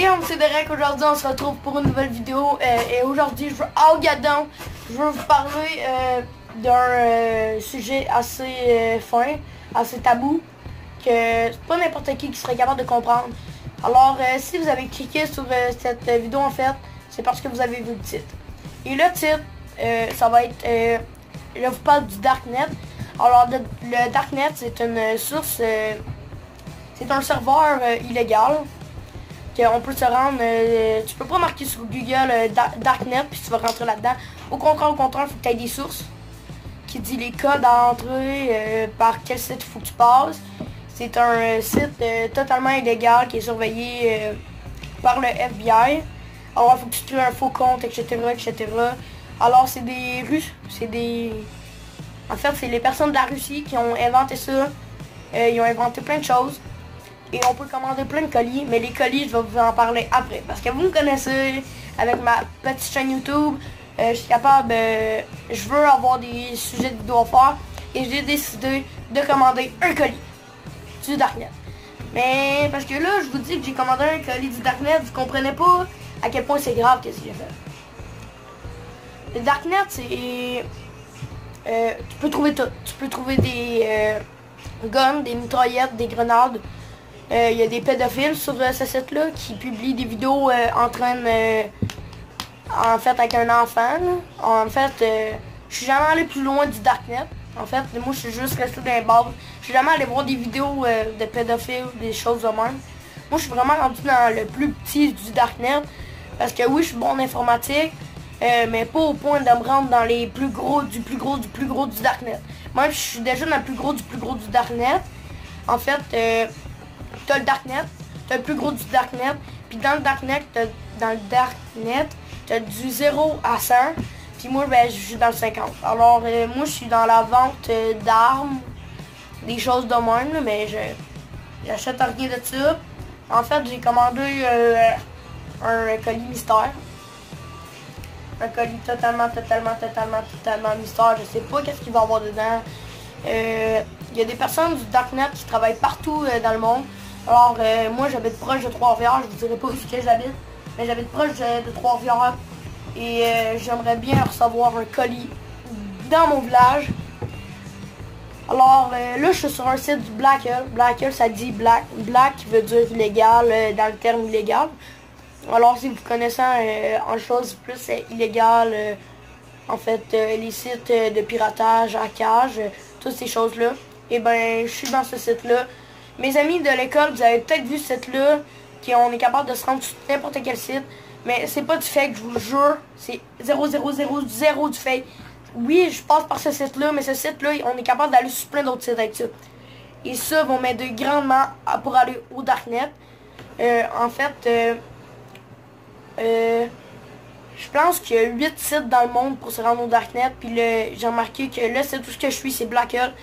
Damn, c'est Derek. Aujourd'hui, on se retrouve pour une nouvelle vidéo. Et aujourd'hui, je veux vous parler d'un sujet assez fin, assez tabou, que c'est pas n'importe qui serait capable de comprendre. Alors, si vous avez cliqué sur cette vidéo, en fait, c'est parce que vous avez vu le titre. Et le titre, ça va être... je vous parle du Darknet. Alors, le Darknet, c'est une source... c'est un serveur illégal. On peut se rendre, tu peux pas marquer sur Google Darknet puis tu vas rentrer là-dedans. Au contraire, il faut que tu aies des sources qui disent les codes à entrer, par quel site il faut que tu passes. C'est un site totalement illégal qui est surveillé par le FBI. Alors il faut que tu crées un faux compte, etc. etc. Alors c'est des Russes, en fait c'est les personnes de la Russie qui ont inventé ça. Ils ont inventé plein de choses. Et on peut commander plein de colis, mais les colis, je vais vous en parler après. Parce que vous me connaissez, avec ma petite chaîne YouTube, je suis capable, je veux avoir des sujets de vidéos à faire. Et j'ai décidé de commander un colis du Darknet. Mais parce que là, je vous dis que j'ai commandé un colis du Darknet, vous comprenez pas à quel point c'est grave ce que j'ai fait. Le Darknet, c'est... tu peux trouver tout. Tu peux trouver des guns, des mitraillettes, des grenades. Il y a des pédophiles sur ce site-là qui publient des vidéos en train de... en fait, avec un enfant. En fait, je suis jamais allé plus loin du Darknet. En fait, moi, je suis juste resté dans les bases. Je suis jamais allé voir des vidéos de pédophiles, des choses de même. Moi, je suis vraiment rendu dans le plus petit du Darknet. Parce que oui, je suis bon en informatique, mais pas au point de me rendre dans les plus gros du Darknet. Moi, je suis déjà dans le plus gros du Darknet. En fait, t'as le Darknet, t'as le plus gros du Darknet, puis dans le Darknet, t'as du 0 à 100, puis moi, ben, je suis dans le 50. Alors, moi, je suis dans la vente d'armes, des choses de même, mais j'achète rien de ça. En fait, j'ai commandé un colis mystère. Un colis totalement mystère. Je sais pas qu'est-ce qu'il va y avoir dedans. Il y a des personnes du Darknet qui travaillent partout dans le monde. Alors, moi, j'habite proche de Trois-Rivières. Je vous dirai pas où j'habite, mais j'habite proche de Trois-Rivières. Et j'aimerais bien recevoir un colis dans mon village. Alors, là, je suis sur un site du Blackel. Blackel, ça dit black. Black qui veut dire illégal, dans le terme illégal. Alors, si vous connaissez en chose plus illégale, en fait, les sites de piratage, hackage, toutes ces choses-là, et ben, je suis dans ce site-là. Mes amis de l'école, vous avez peut-être vu ce site-là, qu'on est capable de se rendre sur n'importe quel site, mais c'est pas du fake, je vous le jure, c'est 0,000 du fake. Oui, je passe par ce site-là, mais ce site-là, on est capable d'aller sur plein d'autres sites avec ça. Et ça vont m'aider grandement pour aller au Darknet. En fait, je pense qu'il y a 8 sites dans le monde pour se rendre au Darknet, puis j'ai remarqué que le site où je suis, c'est Blackel.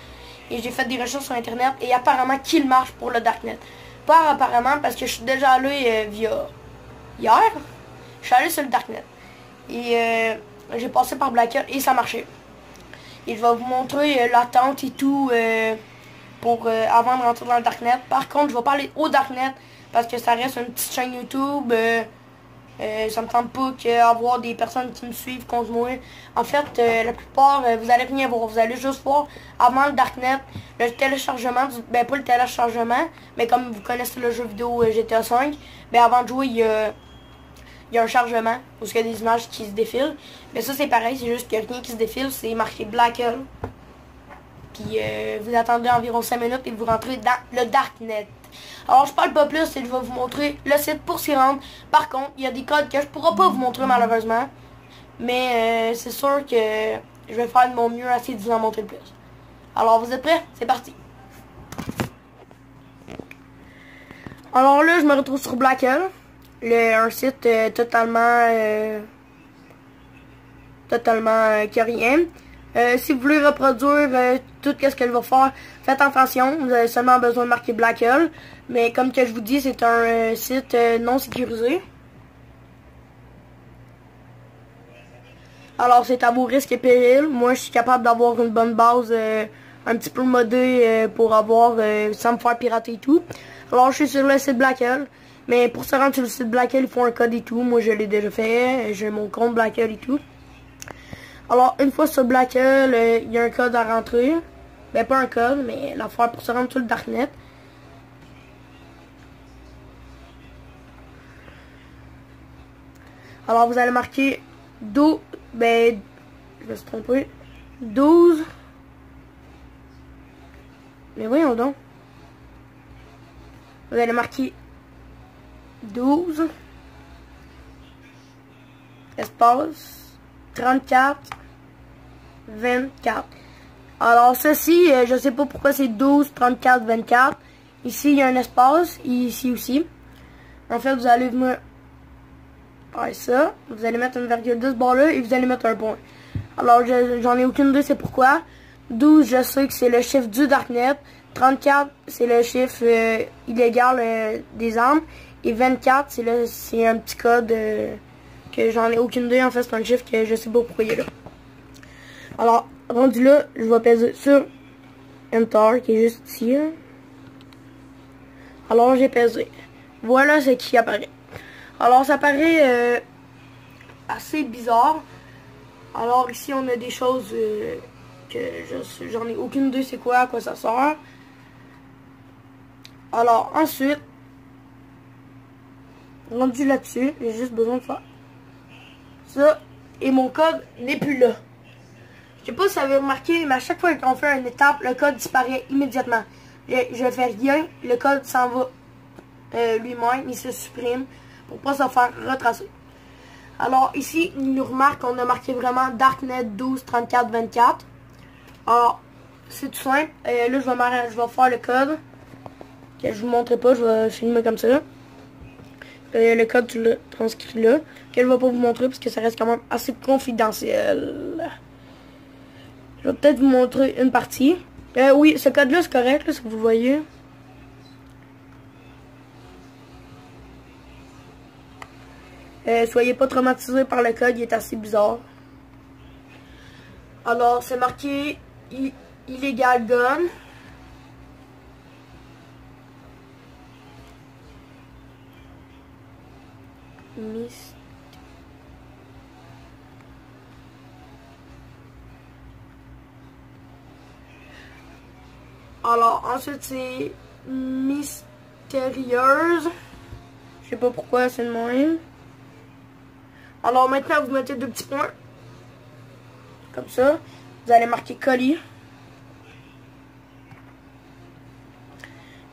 Et j'ai fait des recherches sur internet et apparemment qu'il marche pour le Darknet. Pas apparemment parce que je suis déjà allé hier. Je suis allé sur le Darknet. Et j'ai passé par Blackel et ça marchait. Et je vais vous montrer l'attente et tout avant de rentrer dans le Darknet. Par contre, je vais pas aller au Darknet parce que ça reste une petite chaîne YouTube. Ça me tente pas qu'avoir des personnes qui me suivent contre moi. En fait, la plupart, vous allez rien voir. Vous allez juste voir avant le Darknet, le téléchargement, ben pas le téléchargement, mais comme vous connaissez le jeu vidéo GTA 5, ben avant de jouer, il y a un chargement, où il y a des images qui se défilent. Mais ça c'est pareil, c'est juste qu'il n'y a rien qui se défile, c'est marqué Blackel. Puis vous attendez environ 5 minutes et vous rentrez dans le Darknet. Alors je parle pas plus et je vais vous montrer le site pour s'y rendre. Par contre, il y a des codes que je pourrai pas vous montrer malheureusement. Mais c'est sûr que je vais faire de mon mieux à essayer de vous en montrer le plus. Alors vous êtes prêts? C'est parti! Alors là, je me retrouve sur Blackel. Un site totalement qui a rien. Si vous voulez reproduire tout ce qu'elle va faire, faites attention, vous avez seulement besoin de marquer Blackel. Mais comme que je vous dis, c'est un site non sécurisé. Alors c'est à vos risques et périls. Moi je suis capable d'avoir une bonne base un petit peu modée pour avoir sans me faire pirater et tout. Alors je suis sur le site Blackel. Mais pour se rendre sur le site Blackhell, il faut un code et tout. Moi, je l'ai déjà fait. J'ai mon compte Blackhell et tout. Alors, une fois sur Blackhell, il y a un code à rentrer. Ben, pas un code, mais l'affaire pour se rendre sur le Darknet. Alors, vous allez marquer 12, ben, je me suis trompé, 12, mais voyons donc, vous allez marquer 12, espace, 34, 24. Alors, ceci, je sais pas pourquoi c'est 12, 34, 24. Ici, il y a un espace, ici aussi. En fait, vous allez venir faire ça. Vous allez mettre une virgule de ce bord-là et vous allez mettre un point. Alors, j'en ai aucune idée, c'est pourquoi. 12, je sais que c'est le chiffre du Darknet. 34, c'est le chiffre illégal des armes. Et 24, c'est un petit code que j'en ai aucune idée. En fait, c'est un chiffre que je sais pas pourquoi il est là. Alors, rendu là, je vais peser sur Enter, qui est juste ici. Hein. Alors, j'ai pesé. Voilà ce qui apparaît. Alors, ça paraît assez bizarre. Alors, ici, on a des choses que j'en ai aucune idée c'est quoi, à quoi ça sert. Alors, ensuite, rendu là-dessus, j'ai juste besoin de faire ça. Et mon code n'est plus là. Je sais pas si vous avez remarqué, mais à chaque fois qu'on fait une étape, le code disparaît immédiatement. Je fais rien, le code s'en va lui-même, il se supprime pour pas se faire retracer. Alors ici, il nous remarque qu'on a marqué vraiment Darknet 12 34 24. Alors, c'est tout simple. Là, je vais faire le code. Que je vous montrerai pas, je vais filmer comme ça. Le code, tu l'as transcrit là. Que je vais pas vous montrer parce que ça reste quand même assez confidentiel. Je vais peut-être vous montrer une partie. Oui, ce code-là, c'est correct, là, si vous le voyez. Soyez pas traumatisés par le code, il est assez bizarre. Alors, c'est marqué Illegal Gun. Alors, ensuite, c'est mystérieuse. Je sais pas pourquoi c'est le même. Alors, maintenant, vous mettez 2 petits points. Comme ça. Vous allez marquer colis.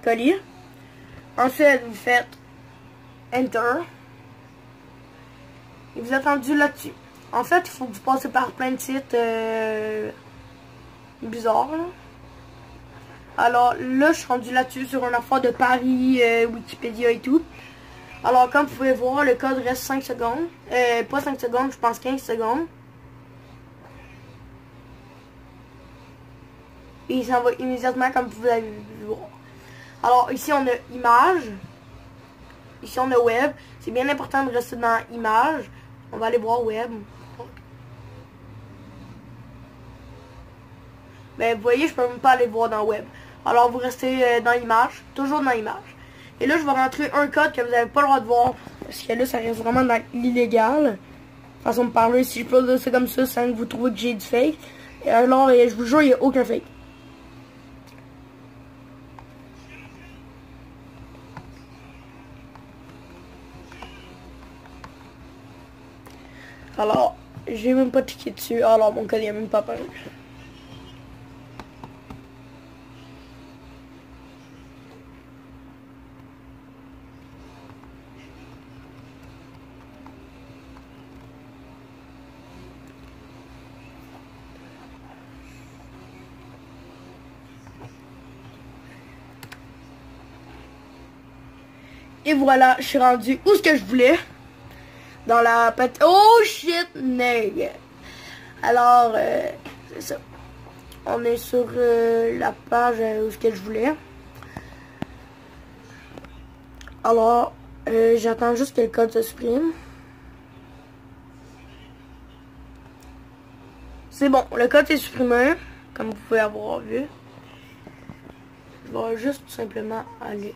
Colis. Ensuite, vous faites Enter. Et vous êtes rendu là-dessus. En fait, il faut que vous passez par plein de sites bizarres. Là. Alors là, je suis rendu là-dessus sur une affaire de Paris, Wikipédia et tout. Alors, comme vous pouvez voir, le code reste 5 secondes. Pas 5 secondes, je pense 15 secondes. Et il s'en va immédiatement comme vous avez vu voir. Alors, ici, on a image. Ici, on a web. C'est bien important de rester dans image. On va aller voir web. Ben, vous voyez, je peux même pas aller voir dans web. Alors, vous restez dans image. Toujours dans image. Et là, je vais rentrer un code que vous n'avez pas le droit de voir. Parce que là, ça reste vraiment dans l'illégal. Façon de parler, si je peux dire ça comme ça, sans que vous trouvez que j'ai du fake. Et alors, je vous jure, il n'y a aucun fake. Alors, j'ai même pas cliqué dessus. Alors, mon code n'est même pas apparu. Et voilà, je suis rendu où ce que je voulais. Dans la pâte. Oh shit, nègre. Alors, c'est ça. On est sur la page où ce que je voulais. Alors, j'attends juste que le code se supprime. C'est bon, le code est supprimé, comme vous pouvez avoir vu. Je vais juste tout simplement aller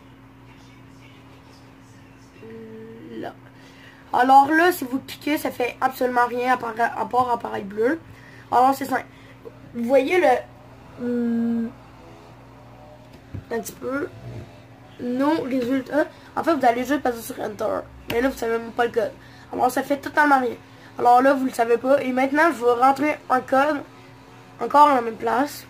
là. Alors là, si vous cliquez, ça fait absolument rien à part apparaître bleu. Alors c'est simple. Vous voyez le... un petit peu. Nos résultats. En fait, vous allez juste passer sur Enter. Mais là, vous savez même pas le code. Alors ça fait totalement rien. Alors là, vous le savez pas. Et maintenant, je vais rentrer un code. Encore à la même place.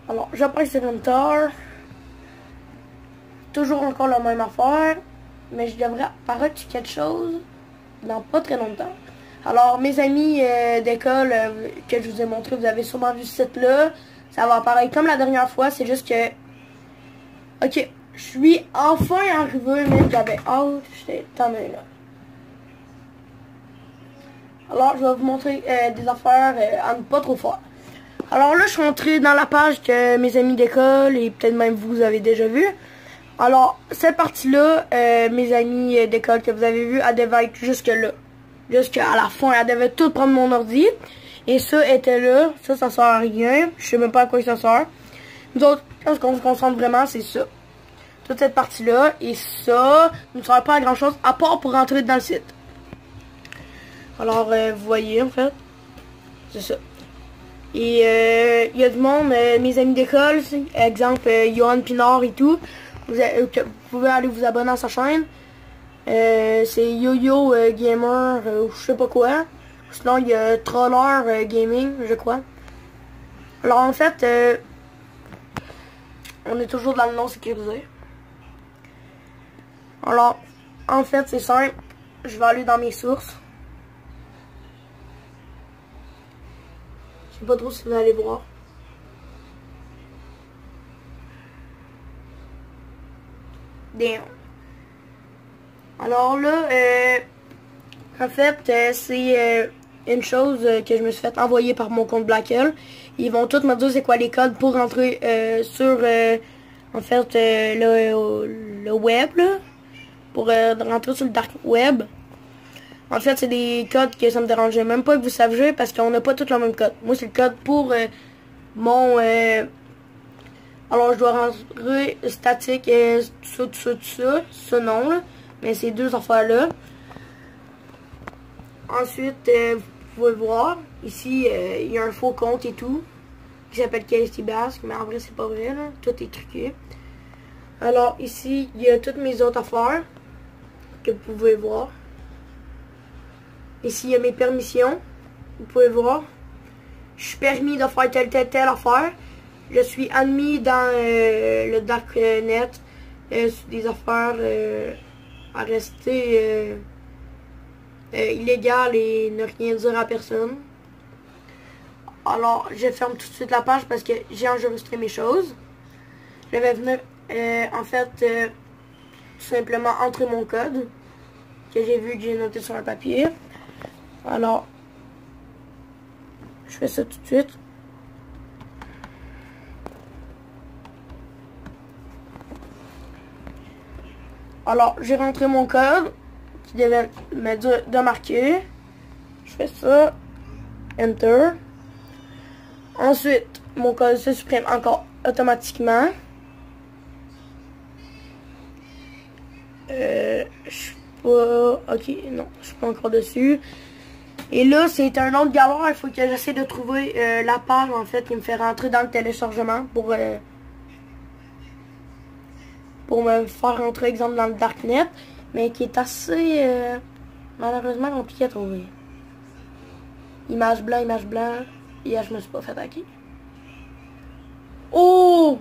Alors, j'apprends sur Enter. Toujours encore la même affaire. Mais je devrais apparaître sur quelque chose dans pas très longtemps. Alors, mes amis d'école que je vous ai montré, vous avez sûrement vu ce site-là. Ça va apparaître comme la dernière fois. C'est juste que... Ok, je suis enfin arrivé, mais j'avais hâte. J'étais tanné là. Alors, je vais vous montrer des affaires à ne pas trop faire. Alors là, je suis rentré dans la page que mes amis d'école et peut-être même vous avez déjà vu. Alors, cette partie-là, mes amis d'école que vous avez vu, elle devait être jusque là. Jusqu'à la fin, elle devait tout prendre mon ordi. Et ça était là. Ça sert à rien. Je sais même pas à quoi ça sert. Nous autres, ce qu'on se concentre vraiment, c'est ça. Toute cette partie-là. Et ça ne sert pas à grand-chose, à part pour rentrer dans le site. Alors, vous voyez, en fait. C'est ça. Et il y a du monde, mes amis d'école, exemple, Johan Pinard et tout. Vous pouvez aller vous abonner à sa chaîne. C'est Yo-Yo Gamer, je sais pas quoi. Sinon, il y a Troller Gaming, je crois. Alors, en fait, on est toujours dans le non sécurisé. Alors, en fait, c'est simple. Je vais aller dans mes sources. Je sais pas trop si vous allez voir. Damn. Alors là, en fait, c'est une chose que je me suis fait envoyer par mon compte Blackhole. Ils vont tous me dire c'est quoi les codes pour rentrer sur, en fait, le web, là. Pour rentrer sur le dark web. En fait, c'est des codes que ça me dérangeait même pas que vous saviez parce qu'on n'a pas tous le même code. Moi, c'est le code pour mon... alors, je dois rentrer statique, tout ça, ce nom, là. Mais ces deux affaires-là. Ensuite, vous pouvez voir, ici, il y a un faux compte et tout, qui s'appelle Casey Basque, mais en vrai, c'est pas vrai, là. Tout est truqué. Alors, ici, il y a toutes mes autres affaires que vous pouvez voir. Ici, il y a mes permissions. Vous pouvez voir. Je suis permis de faire telle affaire. Je suis admis dans le Darknet. Des affaires à rester illégales et ne rien dire à personne. Alors, je ferme tout de suite la page parce que j'ai enregistré mes choses. Je vais venir, en fait, tout simplement entrer mon code que j'ai vu que j'ai noté sur un papier. Alors, je fais ça tout de suite. Alors, j'ai rentré mon code qui devait me dire de marquer. Je fais ça. Enter. Ensuite, mon code se supprime encore automatiquement. Je suis pas... Ok, non, je suis pas encore dessus. Et là, c'est un autre galère. Il faut que j'essaie de trouver la page, en fait, qui me fait rentrer dans le téléchargement pour me faire rentrer, exemple, dans le Darknet. Mais qui est assez, malheureusement, compliqué à trouver. Image blanc. Et je me suis pas fait hacker. Oh!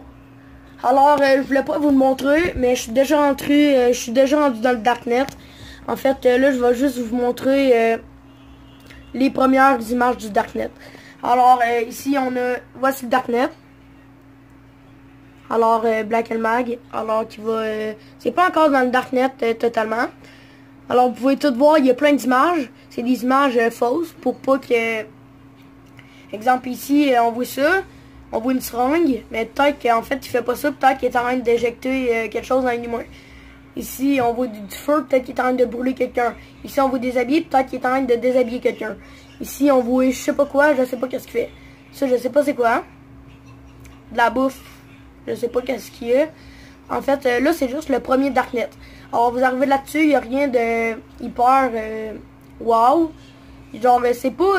Alors, je voulais pas vous le montrer, mais je suis déjà rentré, je suis déjà rendu dans le Darknet. En fait, là, je vais juste vous montrer les premières images du Darknet. Alors, ici, on a, voici le Darknet. Alors, Black Mag, alors qui va, c'est pas encore dans le Darknet totalement. Alors, vous pouvez tout voir, il y a plein d'images. C'est des images fausses pour pas que, exemple ici, on voit ça. On voit une seringue, mais peut-être qu'en fait il fait pas ça, peut-être qu'il est en train d'injecter quelque chose dans l'humain. Ici, on voit du feu, peut-être qu'il est en train de brûler quelqu'un. Ici, on voit des habits, peut-être qu'il est en train de déshabiller quelqu'un. Ici, on voit je sais pas quoi, je sais pas qu'est-ce qu'il fait. Ça, je sais pas c'est quoi. De la bouffe, je sais pas qu'est-ce qu'il y a. En fait, là, c'est juste le premier Darknet. Alors, vous arrivez là-dessus, il n'y a rien de hyper wow. Genre, c'est pas...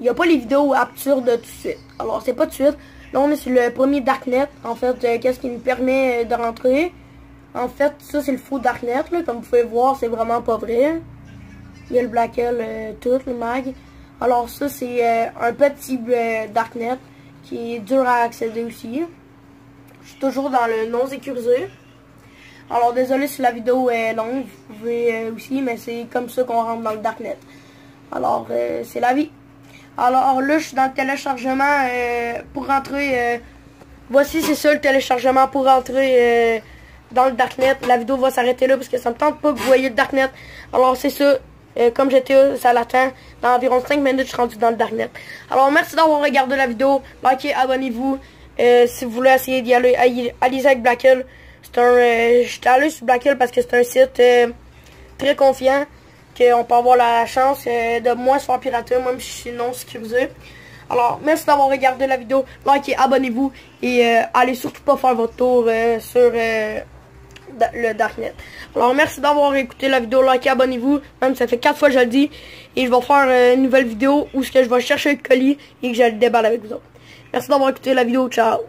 il n'y a pas les vidéos absurdes tout de suite. Alors, c'est pas tout de suite. Là, on est sur le premier Darknet. En fait, qu'est-ce qui nous permet de rentrer? En fait, ça, c'est le faux Darknet. Là. Comme vous pouvez voir, c'est vraiment pas vrai. Il y a le Black Hell, tout, le mag. Alors, ça, c'est un petit Darknet qui est dur à accéder aussi. Je suis toujours dans le non sécurisé. Alors, désolé si la vidéo est longue. Vous pouvez aussi, mais c'est comme ça qu'on rentre dans le Darknet. Alors, c'est la vie. Alors là, je suis dans le téléchargement pour rentrer. Voici, c'est ça le téléchargement pour rentrer dans le Darknet. La vidéo va s'arrêter là parce que ça me tente pas que vous voyez le Darknet. Alors c'est ça. Comme j'étais, ça l'attend. Dans environ 5 minutes, je suis rendu dans le Darknet. Alors merci d'avoir regardé la vidéo. Likez, abonnez-vous. Si vous voulez essayer d'y aller, allez avec Black Hell. J'étais allé sur Black Hell parce que c'est un site très confiant. Qu'on peut avoir la chance de moins se faire pirater, même si je suis non sécurisé. Alors, merci d'avoir regardé la vidéo. Likez, abonnez-vous. Et allez surtout pas faire votre tour sur le Darknet. Alors, merci d'avoir écouté la vidéo. Likez, abonnez-vous. Même ça fait 4 fois que je le dis. Et je vais faire une nouvelle vidéo où je vais chercher le colis et que je le déballe avec vous autres. Merci d'avoir écouté la vidéo. Ciao.